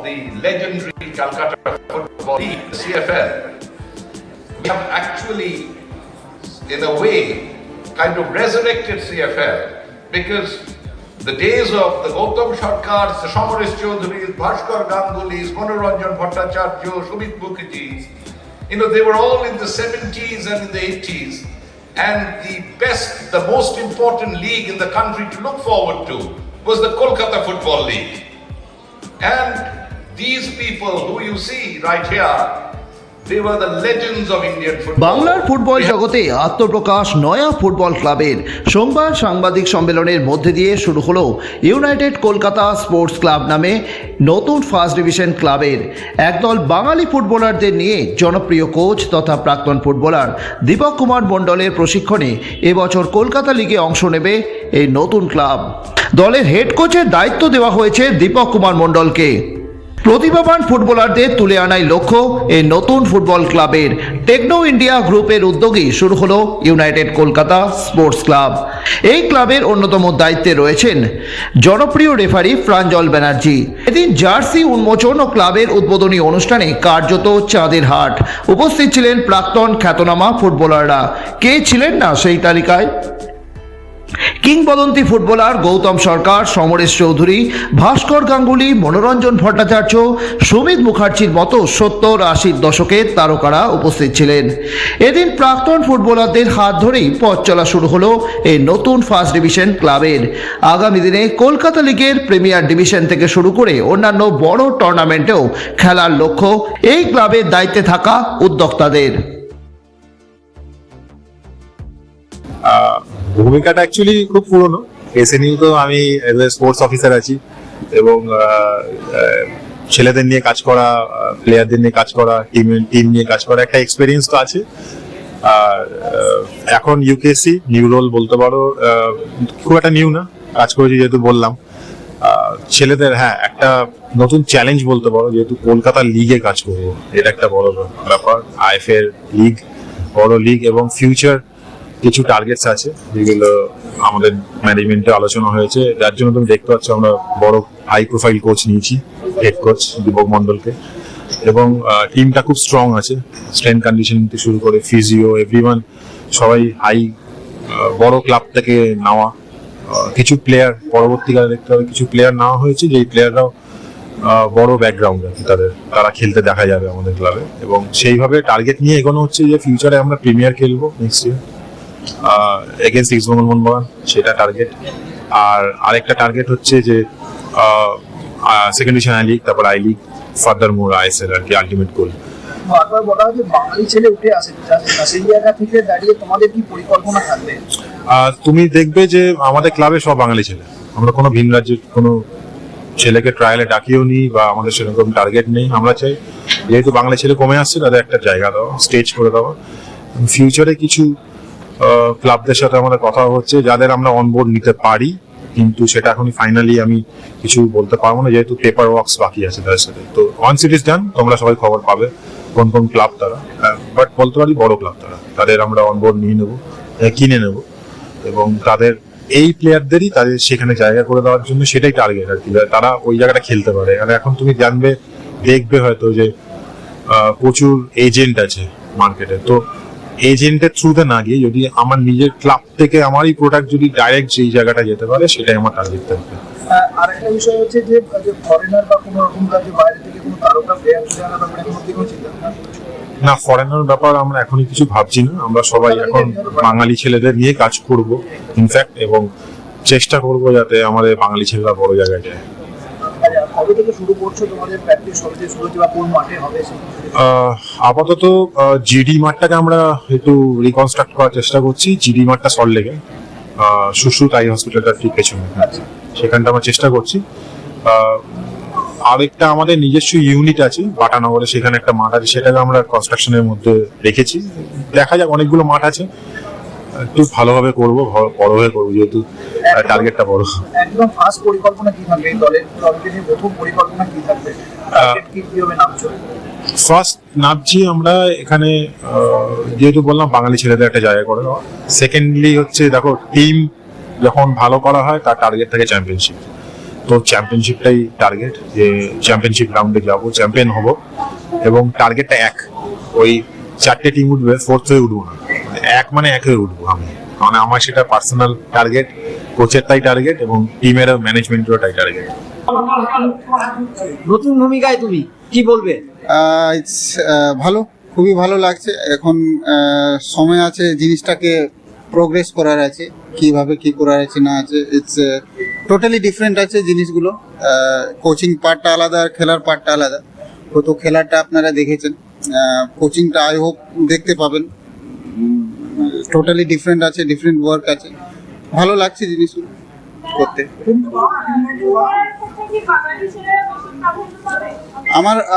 the legendary Calcutta Football League, CFL, we have actually, in a way, kind of resurrected CFL because the days of the Gautam Sarkars, the Samaresh Chaudhurys, Bhaskar Gangulys, Manoranjan Bhattacharya, Sumit Mukherjees, they were all in the 70s and in the 80s. And the best, the most important league in the country to look forward to was the Kolkata Football League. And these people who you see right here, they were the legends of Indian football. বাংলার football জগতে আত্মপ্রকাশ নয়া football ক্লাবের সোমবার সাংবাদিক সম্মেলনের মধ্যে দিয়ে শুরু হলো ইউনাইটেড কলকাতা স্পোর্টস ক্লাব নামে নতুন ফার্স্ট ডিভিশন ক্লাবের একদল বাঙালি ফুটবলারদের নিয়ে জনপ্রিয় কোচ তথা প্রাক্তন ফুটবলার দীপক কুমার মণ্ডলের প্রশিক্ষণে এবছর কলকাতা লিগে অংশ নেবে এই নতুন ক্লাব। দলের হেড কোচের দায়িত্ব দেওয়া হয়েছে দীপক কুমার মণ্ডলকে। প্রতিভাবান ফুটবলারদের তুলে আনাই লক্ষ্য এই নতুন ফুটবল ক্লাবের। টেকনো ইন্ডিয়া গ্রুপের উদ্যোগেই শুরু হলো ইউনাইটেড কলকাতা স্পোর্টস ক্লাব। এই ক্লাবের অন্যতম দায়িত্বে রয়েছেন জনপ্রিয় রেফারি প্রাঞ্জল ব্যানার্জি। এদিন জার্সি উন্মোচন ও ক্লাবের উদ্বোধনী অনুষ্ঠানে কার্যত চাঁদের হাট। উপস্থিত ছিলেন প্রাক্তন খ্যাতনামা ফুটবলাররা। কে ছিলেন না সেই তালিকায়? কিংবদন্তি ফুটবলার গৌতম সরকার, সমরেশ চৌধুরী, ভাস্কর গাঙ্গুলি, মনোরঞ্জন ভট্টাচার্য, সুমিত মুখার্জির মতো 70-80 দশকের তারকারা উপস্থিত ছিলেন। এদিন প্রাক্তন ফুটবলারদের হাত ধরেই পথ চলা শুরু হলো এই নতুন ফার্স্ট ডিভিশন ক্লাবের। আগামী দিনে কলকাতা লিগের প্রিমিয়ার ডিভিশন থেকে শুরু করে অন্যান্য বড় টুর্নামেন্টেও খেলার লক্ষ্য এই ক্লাবের দায়িত্বে থাকা উদ্যোক্তাদের। ভূমিকাটা অ্যাকচুয়ালি খুব পুরনো। এসএনইউ তো আমি স্পোর্টস অফিসার আছি এবং ছেলেদের নিয়ে কাজ করা, প্লেয়ারদের নিয়ে কাজ করা, টিম নিয়ে কাজ করা একটা এক্সপিরিয়েন্স তো আছে। আর এখন ইউকেসি নিউ রোল বলতে পারো, খুব একটা নিউ না, কাজ করেছি যেহেতু বললাম। ছেলেদের একটা নতুন চ্যালেঞ্জ বলতে পারো, যেহেতু কলকাতা লিগে কাজ করবো, এটা একটা বড় ব্যাপার। আইএফএল লিগ, বড় লিগ এবং ফিউচার কিছু টার্গেটস আছে যেগুলো আমাদের ম্যানেজমেন্টে আলোচনা হয়েছে। যার জন্য তুমি দেখতে পাচ্ছ আমরা বড় হাই প্রোফাইল কোচ নিয়েছি, হেড কোচ দীপক মণ্ডলকে, এবং টিমটা খুব স্ট্রং আছে। স্ট্রেংথ কন্ডিশন থেকে শুরু করে ফিজিও, এভরিওয়ান সবাই হাই, বড় ক্লাব থেকে নেওয়া। কিছু প্লেয়ার পরবর্তীকালে দেখতে হবে কিছু প্লেয়ার নেওয়া হয়েছে, যেই প্লেয়াররাও বড় ব্যাকগ্রাউন্ড আছে তারা খেলতে দেখা যাবে আমাদের ক্লাবে, এবং সেইভাবে টার্গেট নিয়ে এগোনো হচ্ছে যে ফিউচারে আমরা প্রিমিয়ার খেলবো next year against East Bengal Mohun Bagan, সেটা টার্গেট। আর আরেকটা টার্গেট হচ্ছে যে সেকেন্ড ডিভিশন আই লিগ, তারপর I league, further more ISL আর কি আলটিমেট গোল। বারবার বলা হয় যে বাঙালি ছেলে উঠে আসে, সেই জায়গা থেকে দাঁড়িয়ে তোমাদের কি পরিকল্পনা থাকবে? তুমি দেখবে যে আমাদের ক্লাবে সব বাঙালি ছেলে, আমরা কোনো ভিন রাজ্যের কোনো ছেলেকে ট্রায়ালে ডাকিও নি বা আমাদের সেরকম টার্গেট নেই। আমরা চাই যেহেতু বাঙালি ছেলে কমে আসছে, তাদের একটা জায়গা দেওয়া, স্টেজ করে দেওয়া। ফিউচারে কিছু ক্লাবদের সাথে আমাদের কথা হচ্ছে যাদের আমরা অনবোর্ড নিতে পারি, কিন্তু সেটা এখনই ফাইনালি আমি কিছু বলতে পারবো না, যেহেতু পেপার ওয়ার্কস বাকি আছে তাদের সাথে। তো ওয়ান্স ইট ইজ ডান, তোমরা সবাই খবর পাবে কোন কোন ক্লাব তারা, বাট বলতে পারি বড় ক্লাব তাদের আমরা অনবোর্ড নিয়ে নেবো, কিনে নেবো, এবং তাদের এই প্লেয়ারদেরই তাদের সেখানে জায়গা করে দেওয়ার জন্য সেটাই টার্গেট আর কি, তারা ওই জায়গাটা খেলতে পারে। আর এখন তুমি জানবে, দেখবে হয়তো যে প্রচুর এজেন্ট আছে মার্কেটে, তো এজেন্টের থ্রুতে না গিয়ে যদি আমার নিজের ক্লাব থেকে আমারই প্রোডাক্ট যদি ডাইরেক্ট সেই জায়গাটা যেতে পারে, সেটাই আমার টার্গেট থাকবে। আর একটা বিষয় হচ্ছে যে ফরেনার বা কোনো রকম কাজে বাইরে থেকে কোনো তারকা প্লেয়ার জানার ব্যাপারে কোনো চিন্তা না, ফরেনার ব্যাপার আমরা এখনই কিছু ভাবছি না। আমরা সবাই এখন বাঙালি ছেলেদের নিয়ে কাজ করব ইনফ্যাক্ট, এবং চেষ্টা করব যাতে আমাদের বাঙালি ছেলেরা বড় জায়গায় যায়। আপাতত জিডি মাঠটাকে আমরা একটু রিকনস্ট্রাক্ট করার চেষ্টা করছি। জিডি মাঠটা সল্টলেকে, সুশ্রুত আই হসপিটালটার ঠিক পেছনে, সেখানটা আমরা চেষ্টা করছি। আরেকটা আমাদের নিজস্ব ইউনিট আছে বাটানগরে, সেখানে একটা মাঠ আছে, সেটাকে আমরা কনস্ট্রাকশনের মধ্যে রেখেছি। দেখা যাক, অনেকগুলো মাঠ আছে, একটু ভালোভাবে করবো, বড়ভাবে করবো, যেহেতু টার্গেটটা বড়। একদম ফার্স্ট পরিকল্পনা কি থাকবে দলের? প্রথম পরিকল্পনা কি থাকবে? কিভাবে নামছো? ফার্স্ট নামছি আমরা এখানে, যেহেতু বললাম বাঙালি ছেলেদের একটা জায়গা করে দেওয়া। সেকেন্ডলি হচ্ছে, দেখো টিম যখন ভালো করা হয় তার টার্গেট থাকে চ্যাম্পিয়নশিপ, তো চ্যাম্পিয়নশিপটাই টার্গেট, যে চ্যাম্পিয়নশিপ রাউন্ডে যাব, চ্যাম্পিয়ন হব, এবং টার্গেটটা এক, ওই 4টে টিম উঠবে, 4th হয়ে উঠবো না, মানে এক হয়ে উঠবো আমি, মানে আমার সেটা পার্সোনাল টার্গেট, কোচের তাই টার্গেট এবং টিমের ম্যানেজমেন্টেরও তাই টার্গেট। নতুন ভূমিকায় তুমি কি বলবে? ভালো, খুবই ভালো লাগছে। এখন সময় আছে জিনিসটাকে প্রোগ্রেস করার আছে, কিভাবে কি করার আছে না আছে, ইটস টোটালি ডিফারেন্ট আছে জিনিসগুলো। কোচিং পার্টটা আলাদা আর খেলার পার্টটা আলাদা। তো খেলাটা আপনারা দেখেছেন, কোচিংটা আই হোপ দেখতে পাবেন, টোটালি ডিফারেন্ট আছে, ডিফারেন্ট ওয়ার্ক আছে, ভালো লাগছে জিনিসগুলো করতে।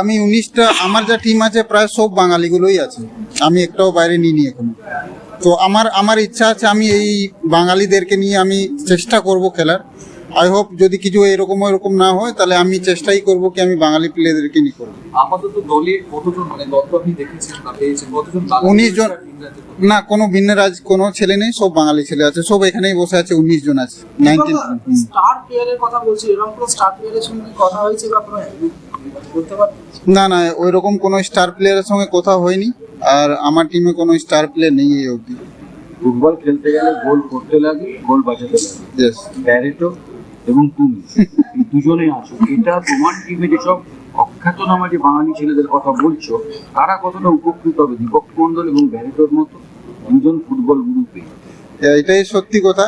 আমি 19টা, আমার যা টিম আছে প্রায় সব বাঙালিগুলোই আছে, আমি একটাও বাইরে নিইনি এখনো। তো আমার ইচ্ছা আছে, আমি এই বাঙালিদেরকে নিয়ে আমি চেষ্টা করব খেলার। আই হোপ যদি কিছু এরকম না হয় তাহলে আমি চেষ্টাই করব কি আমি বাঙালি প্লেয়ারদেরকে নিয়ে করবো। আপাতত দলে কতজন, মানে দলটা আপনি দেখেছেন বা পেয়েছেন কতজন? 19 জন, না কোনো ভিন্ন কোনো ছেলে নেই, সব বাঙালি ছেলে আছে, সব এখানেই বসে আছে, 19 জন আছে। 19 স্টার প্লেয়ারের কথা বলছি, এরকম কোনো স্টার প্লেয়ারের সঙ্গে কথা হয়েছে বা কোনো বলতে পারবেন? না ওইরকম কোনো স্টার প্লেয়ারের সঙ্গে কথা হয়নি, আর আমার টিমে কোনো স্টার প্লেয়ার নেই এই অবধি। ফুটবল খেলতে গেলে গোল করতে লাগে, গোল বাঁচাতে লাগে। ইয়েস, ব্যারেটো এবং তুমি এই দুজনেই আছো, এটা তোমার টিমে যেসব অখ্যাতনামা যে বাঙালি ছেলেদের কথা বলছো, তারা কতটা উপকৃত হবে দীপক মন্ডল এবং ব্যারেটোর মতো দুজন ফুটবল গ্রুপে? এটাই সত্যি কথা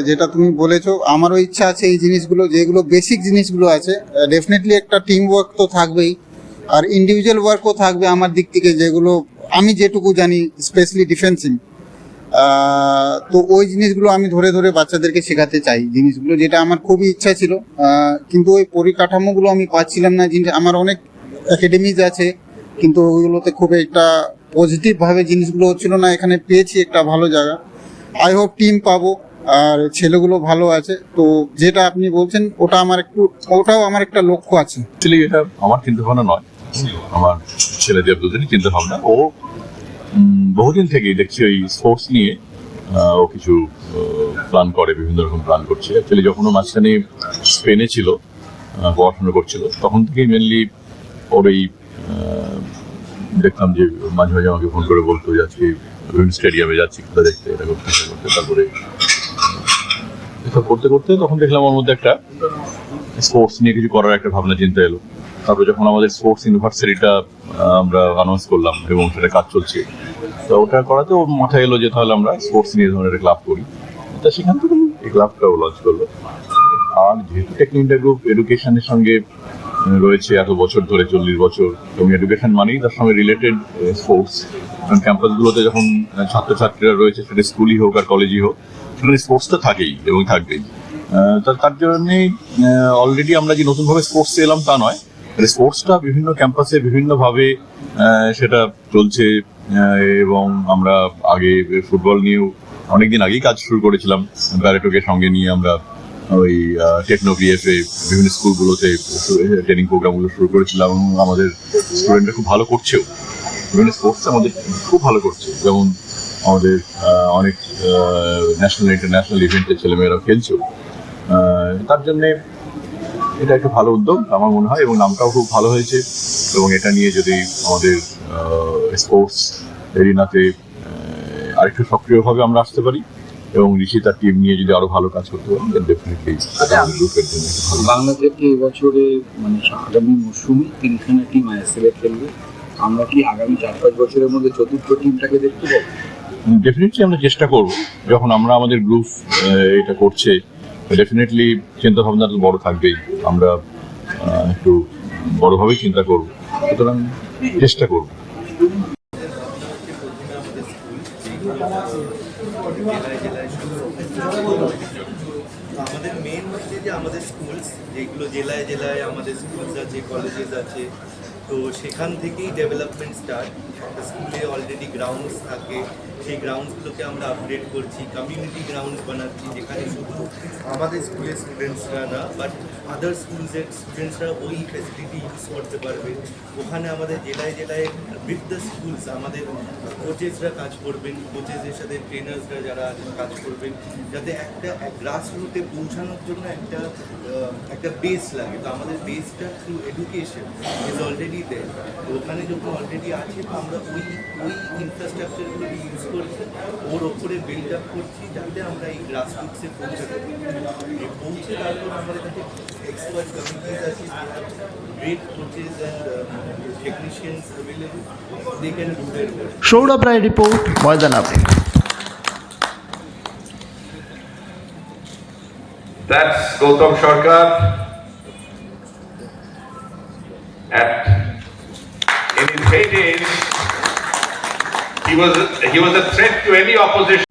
যেটা তুমি বলেছো। আমারও ইচ্ছা আছে এই জিনিসগুলো, যেগুলো বেসিক জিনিসগুলো আছে, ডেফিনেটলি একটা টিম ওয়ার্ক তো থাকবেই, আর ইন্ডিভিজুয়াল ওয়ার্কও থাকবে আমার দিক থেকে, যেগুলো আমি যেটুকু জানি, স্পেশালি ডিফেন্সিং। তো ওই জিনিসগুলো আমি ধরে বাচ্চাদেরকে শেখাতে চাই, জিনিসগুলো যেটা আমার খুবই ইচ্ছা ছিল, কিন্তু ওই পরিকাঠামোগুলো আমি পাচ্ছিলাম না। আমার অনেক একাডেমিজ আছে, কিন্তু ওইগুলোতে খুব একটা পজিটিভভাবে জিনিসগুলো হচ্ছিল না। এখানে পেয়েছি একটা ভালো জায়গা, আই হোপ টিম পাবো, আর ছেলেগুলো ভালো আছে। তো যেটা আপনি বলছেন ওটাও আমার একটা লক্ষ্য আছে। অ্যাকচুয়ালি এটা আমার চিন্তা ভাবনা নয়, আমার ছেলেদের দুজনই চিন্তা ভাবনা। ও বহুদিন থেকেই দেখছি ওই স্পোর্টস নিয়ে ও কিছু প্ল্যান করে, বিভিন্ন রকম প্ল্যান করছে। অ্যাকচুয়ালি যখন ও মাঝখানে স্পেনে ছিল, পড়াশোনা করছিল, তখন থেকেই মেনলি ওর এই দেখতাম যে মাঝে মাঝে আমাকে ফোন করে বলতো যে আজকে বিভিন্ন স্টেডিয়ামে যাচ্ছি খেলা দেখতে, এটা করতে। তারপরে এসব করতে করতে তখন দেখলাম ওর মধ্যে একটা স্পোর্টস নিয়ে কিছু করার একটা ভাবনা চিন্তা এলো। তারপরে যখন আমাদের স্পোর্টস ইউনিভার্সিটিটা আমরা অ্যানাউন্স করলাম এবং সেটা কাজ চলছে, তো ওটা করাতে ওর মাথায় এলো যে তাহলে আমরা স্পোর্টস নিয়ে ধরনের একটা ক্লাব করি। তা সেখান থেকে এই ক্লাবটাও লঞ্চ করলো। আর যেহেতু টেকনিক্যাল গ্রুপ এডুকেশনের সঙ্গে রয়েছে এত বছর ধরে, 40 বছর, এবং এডুকেশন মানেই তার সঙ্গে রিলেটেড স্পোর্টস। কারণ ক্যাম্পাসগুলোতে যখন ছাত্রছাত্রীরা রয়েছে, সেটা স্কুলই হোক আর কলেজই হোক, সেখানে স্পোর্টসটা থাকেই এবং থাকবেই। তার জন্যই অলরেডি আমরা যে নতুনভাবে স্পোর্টস এলাম তা নয়, স্পোর্টসটা বিভিন্ন ক্যাম্পাসে বিভিন্নভাবে সেটা চলছে। এবং আমরা আগে ফুটবল নিয়েও অনেকদিন আগেই কাজ শুরু করেছিলাম, ব্যারেটোকে সঙ্গে নিয়ে আমরা ওই টেকনো বিএফএ বিভিন্ন স্কুলগুলোতে ট্রেনিং প্রোগ্রামগুলো শুরু করেছিলাম, এবং আমাদের স্টুডেন্টরা খুব ভালো করছেও। বিভিন্ন স্পোর্টস আমাদের খুব ভালো করছে, যেমন আমাদের অনেক ন্যাশনাল ইন্টারন্যাশনাল ইভেন্টে ছেলেমেয়েরা খেলছেও। তার জন্যে এটা একটা ভালো উদ্যোগ আমার মনে হয়, এবং নামটাও খুব ভালো হয়েছে। এবং এটা নিয়ে যদি আমাদের স্পোর্টস এরিনাতে আরেকটু সক্রিয়ভাবে আমরা আসতে পারি, এবং ঋষি তার টিম নিয়ে যদি আরো ভালো কাজ করতে পারি, ডেফিনেটলি গ্রুপের জন্য বাংলা থেকে এবছরে মানে আগামী মরশুমে 3খানা টিম আইএসএল খেলবে। আমরা কি আগামী 4-5 বছরের মধ্যে চতুর্থ টিমটাকে দেখতে পাবো? ডেফিনেটলি আমরা চেষ্টা করব। যখন আমরা আমাদের গ্রুপ এটা করছে, ডেফিনেটলি চিন্তা ভাবনা তো বড় থাকবেই, আমরা একটু বড়ভাবেই চিন্তা করব, সুতরাং চেষ্টা করব। আমাদের মেন হচ্ছে যে আমাদের স্কুলস, যেগুলো জেলায় জেলায় আমাদের স্কুলস আছে, কলেজেস আছে, তো সেখান থেকেই ডেভেলপমেন্ট স্টার্ট। স্কুলে অলরেডি গ্রাউন্ডস থাকে, সেই গ্রাউন্ডসগুলোকে আমরা আপডেট করছি, কমিউনিটি গ্রাউন্ডস বানাচ্ছি, যেখানে শুধু আমাদের স্কুলের স্টুডেন্টসরা না বাট আদার স্কুলসের স্টুডেন্টসরা ওই ফেসিলিটি ইউজ করতে পারবে। ওখানে আমাদের জেলায় জেলায় উইথ দ্য স্কুলস আমাদের কোচেসরা কাজ করবেন, কোচেসদের সাথে ট্রেনার্সরা যারা আছেন কাজ করবেন, যাতে একটা গ্রাস রুটে পৌঁছানোর জন্য একটা বেস লাগে। তো আমাদের বেসটা থ্রু এডুকেশন ইজ অলরেডি দেয়। তো ওখানে যখন অলরেডি আছে তো আমরা ওই ইনফ্রাস্ট্রাকচারগুলোকে ইউজ করছি, ওর ওপরে বিল্ড আপ করছি, যাতে আমরা এই গ্রাস রুটসে পৌঁছাতে পারি। এই পৌঁছে তারপর আমাদের কাছে এক্সপার্ট কমিটিজ আছে, great coaches and technicians available, they can do their work. Sourav Roy report, Maidan update. That's Gautam Sarkar. In his heydays, he was a threat to any opposition.